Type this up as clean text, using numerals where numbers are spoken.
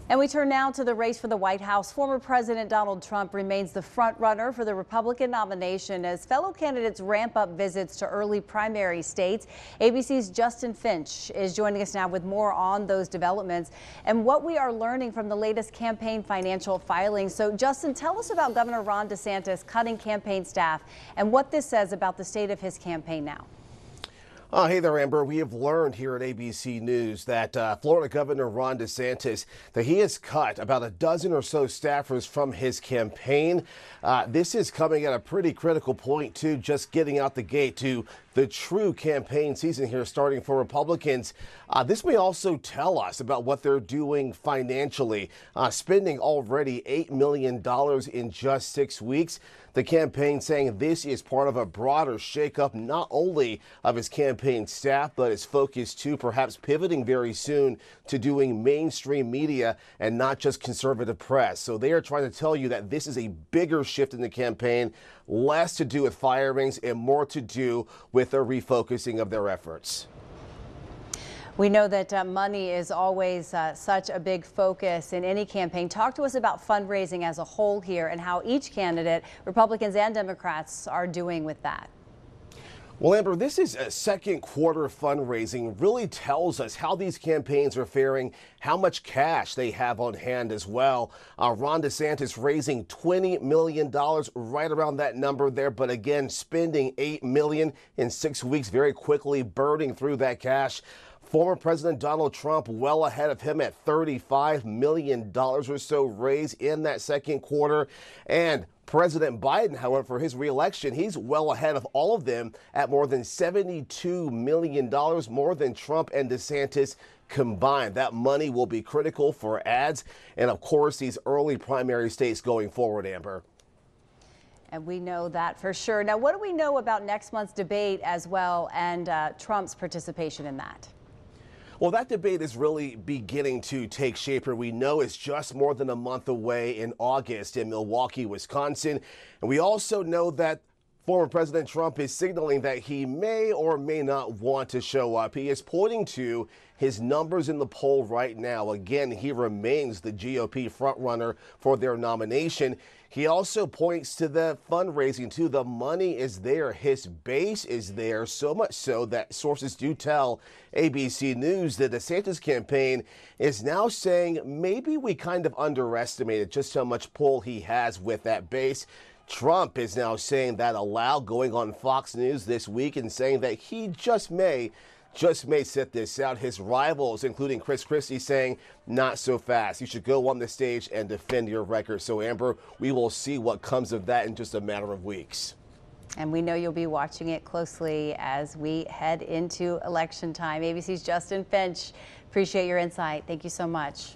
And we turn now to the race for the White House. Former President Donald Trump remains the front runner for the Republican nomination as fellow candidates ramp up visits to early primary states. ABC's Justin Finch is joining us now with more on those developments and what we are learning from the latest campaign financial filings. So, Justin, tell us about Governor Ron DeSantis cutting campaign staff and what this says about the state of his campaign now. Hey there, Amber. We have learned here at ABC News that Florida Governor Ron DeSantis, that he has cut about a dozen or so staffers from his campaign. This is coming at a pretty critical point, too, just getting out the gate to the true campaign season here starting for Republicans. This may also tell us about what they're doing financially, spending already $8 million in just 6 weeks. The campaign saying this is part of a broader shakeup, not only of his campaign staff, but his focus too, perhaps pivoting very soon to doing mainstream media and not just conservative press. So they are trying to tell you that this is a bigger shift in the campaign, less to do with firings and more to do with a refocusing of their efforts. We know that money is always such a big focus in any campaign. Talk to us about fundraising as a whole here and how each candidate, Republicans and Democrats, are doing with that. Well, Amber, this is a second quarter fundraising, really tells us how these campaigns are faring, how much cash they have on hand as well. Ron DeSantis raising $20 million, right around that number there, but again, spending $8 million in 6 weeks, very quickly burning through that cash. Former President Donald Trump well ahead of him at $35 million or so raised in that second quarter. And President Biden, however, for his reelection, he's well ahead of all of them at more than $72 million, more than Trump and DeSantis combined. That money will be critical for ads and, of course, these early primary states going forward, Amber. And we know that for sure. Now, what do we know about next month's debate as well and Trump's participation in that? Well, that debate is really beginning to take shape, and we know it's just more than a month away in August in Milwaukee, Wisconsin. And we also know that former President Trump is signaling that he may or may not want to show up. He is pointing to his numbers in the poll right now. Again, he remains the GOP frontrunner for their nomination. He also points to the fundraising, too. The money is there. His base is there, so much so that sources do tell ABC News that the DeSantis campaign is now saying maybe we kind of underestimated just how much pull he has with that base. Trump is now saying that aloud, going on Fox News this week and saying that he just may sit this out. His rivals, including Chris Christie, saying not so fast. You should go on the stage and defend your record. So, Amber, we will see what comes of that in just a matter of weeks. And we know you'll be watching it closely as we head into election time. ABC's Justin Finch, appreciate your insight. Thank you so much.